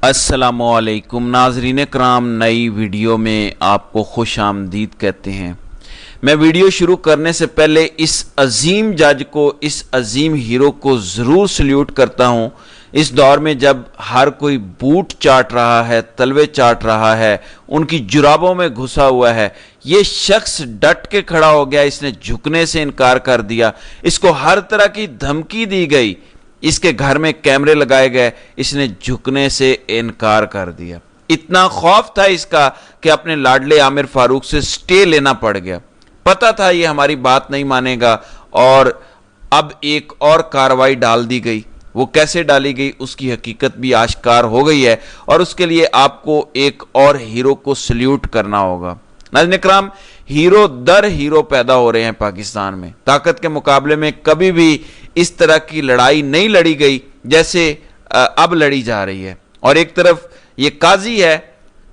अस्सलामु अलैकुम नाज़रीन कराम, नई वीडियो में आपको खुश आमदीद कहते हैं। मैं वीडियो शुरू करने से पहले इस अजीम जज को, इस अजीम हीरो को ज़रूर सल्यूट करता हूँ। इस दौर में जब हर कोई बूट चाट रहा है, तलवे चाट रहा है, उनकी जुराबों में घुसा हुआ है, ये शख्स डट के खड़ा हो गया, इसने झुकने से इनकार कर दिया, इसको हर तरह की धमकी दी गई, इसके घर में कैमरे लगाए गए, इसने झुकने से इनकार कर दिया। इतना खौफ था इसका कि अपने लाडले आमिर फारूक से स्टे लेना पड़ गया। पता था ये हमारी बात नहीं मानेगा और अब एक और कार्रवाई डाल दी गई। वो कैसे डाली गई उसकी हकीकत भी आश्कार हो गई है और उसके लिए आपको एक और हीरो को सल्यूट करना होगा। नाज़रीन इकराम, हीरो दर हीरो पैदा हो रहे हैं पाकिस्तान में। ताकत के मुकाबले में कभी भी इस तरह की लड़ाई नहीं लड़ी गई जैसे अब लड़ी जा रही है। और एक तरफ ये काजी है,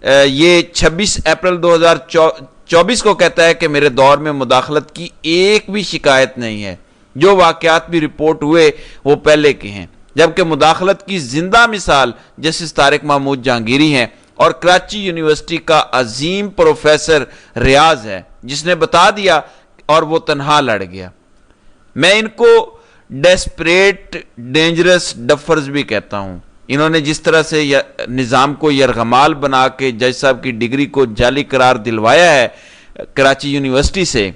ये 26 अप्रैल 2024 को कहता है कि मेरे दौर में मुदाखलत की एक भी शिकायत नहीं है। जो वाकयात भी रिपोर्ट हुए वो पहले के हैं, जबकि मुदाखलत की जिंदा मिसाल जस्टिस तारिक महमूद जहांगीरी हैं और कराची यूनिवर्सिटी का अजीम प्रोफेसर रियाज है, जिसने बता दिया और वो तनहा लड़ गया। मैं इनको डेस्परेट डेंजरस डफर्स भी कहता हूं। इन्होंने जिस तरह से निज़ाम को यरगमाल बना के जज साहब की डिग्री को जाली करार दिलवाया है कराची यूनिवर्सिटी से,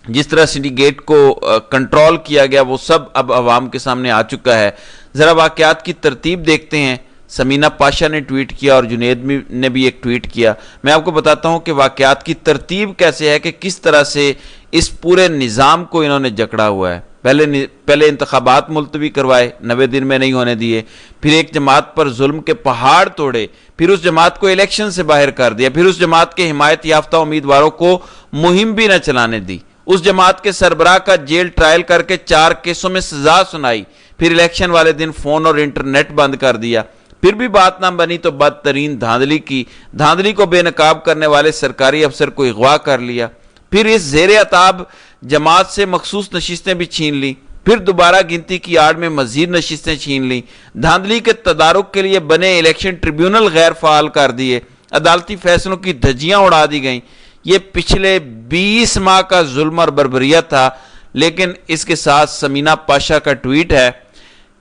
जिस तरह सिंडिकेट को कंट्रोल किया गया, वो सब अब अवाम के सामने आ चुका है। ज़रा वाक़यात की तरतीब देखते हैं। समीना पाशा ने ट्वीट किया और जुनेद ने भी एक ट्वीट किया। मैं आपको बताता हूं कि वाक़यात की तरतीब कैसे है, कि किस तरह से इस पूरे निज़ाम को इन्होंने जकड़ा हुआ है। पहले इंतखाबात मुलतवी करवाए, 90 दिन में नहीं होने दिए, फिर एक जमात पर जुल्म के पहाड़ तोड़े, फिर उस जमात को इलेक्शन से बाहर कर दिया, फिर उस जमात के हिमायत याफ्ता उम्मीदवारों को मुहिम भी न चलाने दी, उस जमात के सरबराह का जेल ट्रायल करके 4 केसों में सजा सुनाई, फिर इलेक्शन वाले दिन फोन और इंटरनेट बंद कर दिया। फिर भी बात ना बनी तो बदतरीन धांधली की, धांधली को बेनकाब करने वाले सरकारी अफसर को अगवा कर लिया, फिर इस ज़ेरे अताब जमात से मखसूस नशिस्तें भी छीन ली, फिर दोबारा गिनती की आड़ में मजीद नशिस्तें छीन ली, धांधली के तदारुक के लिए बने इलेक्शन ट्रिब्यूनल गैर फाल कर दिए, अदालती फैसलों की धज्जियां उड़ा दी गईं। ये पिछले 20 माह का जुल्म और बर्बरियत था। लेकिन इसके साथ समीना पाशा का ट्वीट है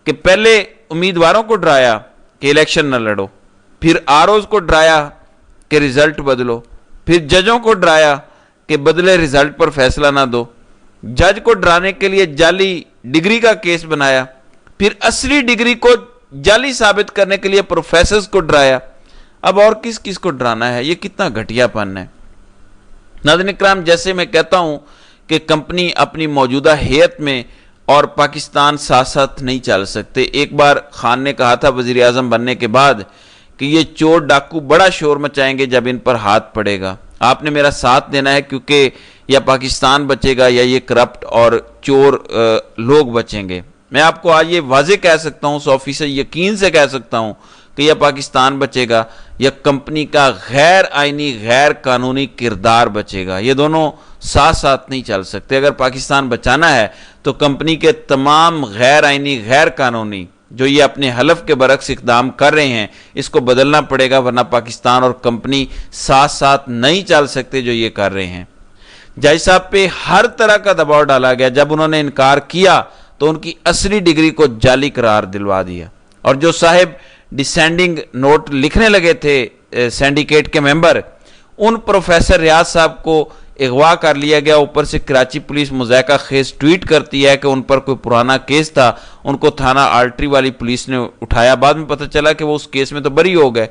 कि पहले उम्मीदवारों को डराया कि इलेक्शन न लड़ो, फिर आरओज को डराया कि रिजल्ट बदलो, फिर जजों को डराया कि बदले रिजल्ट पर फैसला ना दो, जज को डराने के लिए जाली डिग्री का केस बनाया, फिर असली डिग्री को जाली साबित करने के लिए प्रोफेसर्स को डराया। अब और किस किस को डराना है? ये कितना घटियापन है। नाज़रीन इकराम, जैसे मैं कहता हूं कि कंपनी अपनी मौजूदा हैयत में और पाकिस्तान साथ साथ नहीं चल सकते। एक बार खान ने कहा था वजीर आजम बनने के बाद कि ये चोर डाकू बड़ा शोर मचाएंगे जब इन पर हाथ पड़ेगा। आपने मेरा साथ देना है, क्योंकि या पाकिस्तान बचेगा या ये करप्ट और चोर लोग बचेंगे। मैं आपको आज ये वाज़ेह कह सकता हूँ, 100% यकीन से कह सकता हूँ कि या पाकिस्तान बचेगा या कंपनी का गैर आइनी गैर कानूनी किरदार बचेगा। ये दोनों साथ साथ नहीं चल सकते। अगर पाकिस्तान बचाना है तो कंपनी के तमाम गैर आइनी गैर कानूनी जो ये अपने हलफ के बरक्स इक़दाम कर रहे हैं, इसको बदलना पड़ेगा, वरना पाकिस्तान और कंपनी साथ साथ नहीं चल सकते जो ये कर रहे हैं। जज साहब पे हर तरह का दबाव डाला गया। जब उन्होंने इनकार किया तो उनकी असली डिग्री को जाली करार दिलवा दिया। और जो साहिब डिसेंडिंग नोट लिखने लगे थे सिंडिकेट के मेंबर, उन प्रोफेसर रियाज साहब को अगवा कर लिया गया। ऊपर से कराची पुलिस मुज़ायका खेज ट्वीट करती है कि उन पर कोई पुराना केस था, उनको थाना आर्टरी वाली पुलिस ने उठाया। बाद में पता चला कि वो उस केस में तो बरी हो गए।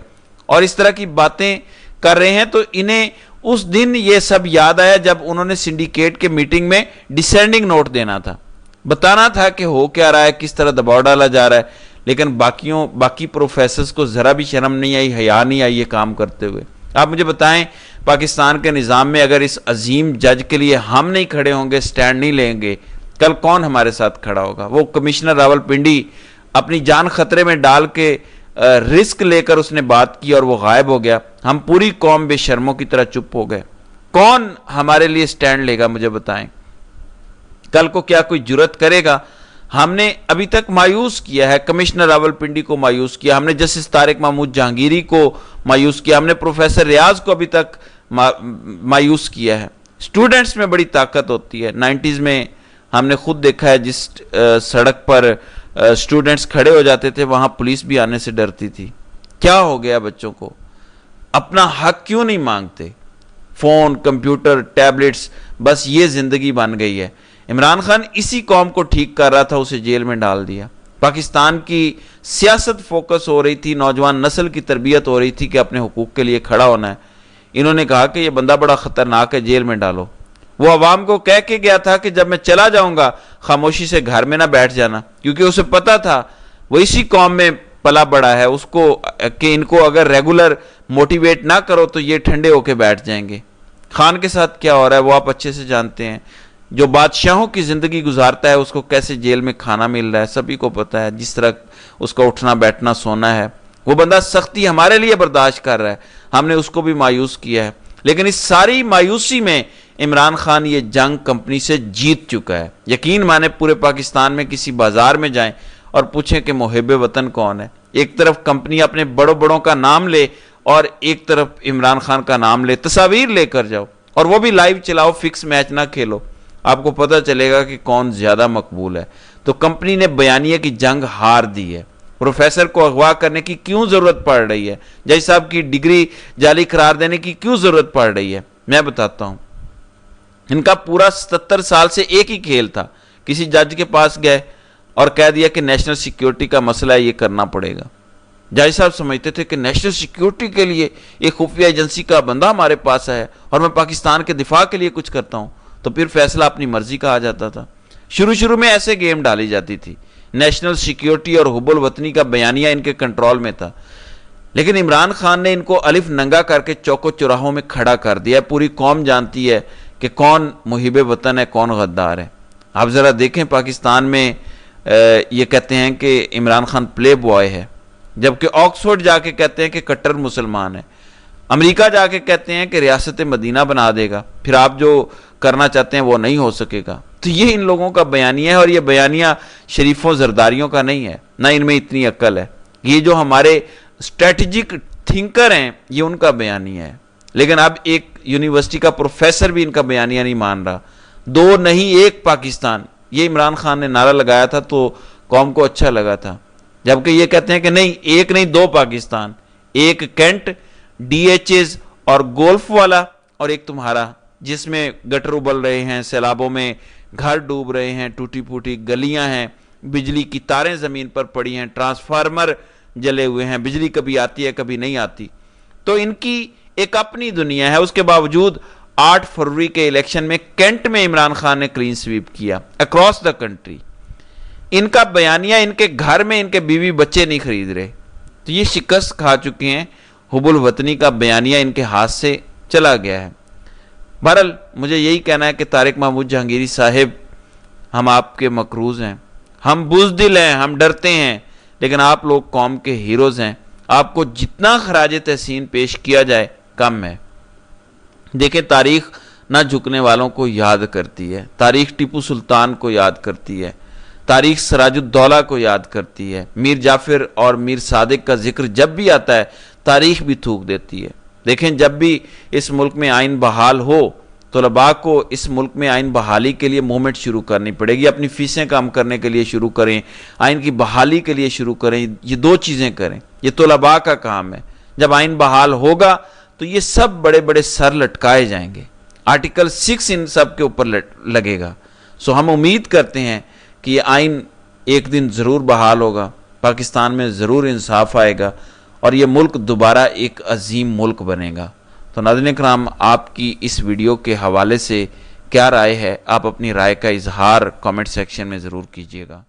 और इस तरह की बातें कर रहे हैं। तो इन्हें उस दिन ये सब याद आया जब उन्होंने सिंडिकेट के मीटिंग में डिसेंडिंग नोट देना था, बताना था कि हो क्या रहा है, किस तरह दबाव डाला जा रहा है। लेकिन बाकी प्रोफेसर्स को ज़रा भी शर्म नहीं आई, हया नहीं आई ये काम करते हुए। आप मुझे बताएं, पाकिस्तान के निज़ाम में अगर इस अजीम जज के लिए हम नहीं खड़े होंगे, स्टैंड नहीं लेंगे, कल कौन हमारे साथ खड़ा होगा? वो कमिश्नर रावलपिंडी अपनी जान खतरे में डाल के रिस्क लेकर उसने बात की और वो गायब हो गया। हम पूरी कौम बेशर्मों की तरह चुप हो गए। कौन हमारे लिए स्टैंड लेगा? मुझे बताएं। कल को क्या कोई जुर्रत करेगा ہم نے ابھی تک مایوس کیا ہے کمشنر راولپنڈی کو مایوس کیا، ہم نے جسٹس طارق محمود جہانگیری کو مایوس کیا، ہم نے پروفیسر ریاض کو ابھی تک مایوس کیا ہے۔ سٹوڈنٹس میں بڑی طاقت ہوتی ہے۔ 90s میں ہم نے خود دیکھا ہے جس سڑک پر سٹوڈنٹس کھڑے ہو جاتے تھے وہاں پولیس بھی آنے سے ڈرتی تھی۔ کیا ہو گیا بچوں کو؟ اپنا حق کیوں نہیں مانگتے؟ فون، کمپیوٹر، ٹیبلٹس، بس یہ زندگی بن گئی ہے۔ عمران خان اسی قوم کو ٹھیک کر رہا تھا، اسے جیل میں ڈال دیا۔ پاکستان کی سیاست فوکس ہو رہی تھی، نوجوان نسل کی تربیت ہو رہی تھی کہ اپنے حقوق کے لیے کھڑا ہونا ہے۔ انہوں نے کہا کہ یہ بندہ بڑا خطرناک ہے، جیل میں ڈالو۔ وہ عوام کو کہہ کے گیا تھا کہ جب میں چلا جاؤں گا خاموشی سے گھر میں نہ بیٹھ جانا، کیونکہ اسے پتا تھا وہ اسی قوم میں پلا بڑا ہے، اس کو کہ ان کو اگر ریگولر موٹیویٹ نہ کرو تو یہ ٹھنڈے ہو کے بیٹھ جائیں گے۔ خان کے ساتھ کیا ہو رہا ہے وہ آپ اچھے سے جانتے ہیں۔ جو بادشاہوں کی زندگی گزارتا ہے اس کو کیسے جیل میں کھانا مل رہا ہے سبھی کو پتا ہے، جس طرح اس کا اٹھنا بیٹھنا سونا ہے۔ وہ بندہ سختی ہمارے لیے برداشت کر رہا ہے، ہم نے اس کو بھی مایوس کیا ہے، لیکن اس ساری مایوسی میں عمران خان یہ جنگ کمپنی سے جیت چکا ہے۔ یقین مانے پورے پاکستان میں کسی بازار میں جائیں اور پوچھیں کہ محب وطن کون ہے، ایک طرف کمپنی اپنے بڑوں کا نام لے اور ایک طرف عمران خان کا نام لے، تصاویر لے کر جاؤ اور وہ بھی لائیو چلاؤ، فکس میچ نہ کھیلو، آپ کو پتہ چلے گا کہ کون زیادہ مقبول ہے۔ تو کمپنی نے بیانیے کی جنگ ہار دی ہے۔ پروفیسر کو اغوا کرنے کی کیوں ضرورت پڑ رہی ہے؟ جج صاحب کی ڈگری جعلی قرار دینے کی کیوں ضرورت پڑ رہی ہے؟ میں بتاتا ہوں۔ ان کا پورا 77 سال سے ایک ہی کھیل تھا، کسی جج کے پاس گئے اور کہہ دیا کہ نیشنل سیکیورٹی کا مسئلہ ہے، یہ کرنا پڑے گا۔ جج صاحب سمجھتے تھے کہ نیشنل سیکیورٹی کے لیے ایک خفیہ ایجنسی کا بندہ ہمارے پاس ہے اور میں پاکستان کے دفاع کے لیے کچھ کرتا ہوں، تو پھر فیصلہ اپنی مرضی کا آ جاتا تھا۔ شروع میں ایسے گیم ڈالی جاتی تھی، نیشنل سیکیورٹی اور حب الوطنی کا بیانیہ ان کے کنٹرول میں تھا، لیکن عمران خان نے ان کو الف ننگا کر کے چوکو چوراہوں میں کھڑا کر دیا ہے۔ پوری قوم جانتی ہے کہ کون محب وطن ہے، کون غدار ہے۔ آپ ذرا دیکھیں پاکستان میں یہ کہتے ہیں کہ عمران خان پلے بوائے ہے، جبکہ آکسفورڈ جا کے کہتے ہیں کہ کٹر مسلمان ہے، امریکہ جا کے کہتے ہیں کہ ریاست مدینہ بنا دے گا، پھر آپ جو کرنا چاہتے ہیں وہ نہیں ہو سکے گا۔ تو یہ ان لوگوں کا بیانیہ ہے، اور یہ بیانیہ شریفوں زرداریوں کا نہیں ہے، نہ ان میں اتنی عقل ہے۔ یہ جو ہمارے اسٹریٹجک تھنکر ہیں یہ ان کا بیانیہ ہے، لیکن اب ایک یونیورسٹی کا پروفیسر بھی ان کا بیانیہ نہیں مان رہا۔ دو نہیں ایک پاکستان، یہ عمران خان نے نعرہ لگایا تھا تو قوم کو اچھا لگا تھا، جبکہ یہ کہتے ہیں کہ نہیں ایک نہیں دو پاکستان، ایک کینٹ، ڈی ایچ ایز اور گولف والا، اور ایک تمہارا جس میں گٹر ابل رہے ہیں، سیلابوں میں گھر ڈوب رہے ہیں، ٹوٹی پھوٹی گلیاں ہیں، بجلی کی تاریں زمین پر پڑی ہیں، ٹرانسفارمر جلے ہوئے ہیں، بجلی کبھی آتی ہے کبھی نہیں آتی۔ تو ان کی ایک اپنی دنیا ہے۔ اس کے باوجود 8 فروری کے الیکشن میں کینٹ میں عمران خان نے کلین سویپ کیا اکراس دا کنٹری۔ ان کا بیانیہ ان کے گھر میں ان کے بیوی بچے نہیں خرید رہے، تو یہ شکست کھا چکے ہیں، حب الوطنی کا بیانیہ ان کے ہاتھ سے چلا گیا ہے۔ بہرحال مجھے یہی کہنا ہے کہ طارق محمود جہانگیری صاحب، ہم آپ کے مقروض ہیں، ہم بزدل ہیں، ہم ڈرتے ہیں، لیکن آپ لوگ قوم کے ہیروز ہیں۔ آپ کو جتنا خراج تحسین پیش کیا جائے کم ہے۔ دیکھیں تاریخ نہ جھکنے والوں کو یاد کرتی ہے، تاریخ ٹیپو سلطان کو یاد کرتی ہے، تاریخ سراج الدولہ کو یاد کرتی ہے، میر جعفر اور میر صادق کا ذکر جب بھی آتا ہے تاریخ بھی تھوک دیتی ہے۔ دیکھیں جب بھی اس ملک میں آئین بحال ہو، طلباء کو اس ملک میں آئین بحالی کے لیے موومنٹ شروع کرنی پڑے گی، اپنی فیسیں کم کرنے کے لیے شروع کریں، آئین کی بحالی کے لیے شروع کریں، یہ دو چیزیں کریں، یہ طلباء کا کام ہے۔ جب آئین بحال ہوگا تو یہ سب بڑے بڑے سر لٹکائے جائیں گے، آرٹیکل 6 ان سب کے اوپر لگے گا۔ سو ہم امید کرتے ہیں کہ یہ آئین ایک دن ضرور بحال ہوگا، پاکستان میں ضرور انصاف آئے گا اور یہ ملک دوبارہ ایک عظیم ملک بنے گا۔ تو ناظرین کرام، آپ کی اس ویڈیو کے حوالے سے کیا رائے ہے؟ آپ اپنی رائے کا اظہار کامنٹ سیکشن میں ضرور کیجیے گا۔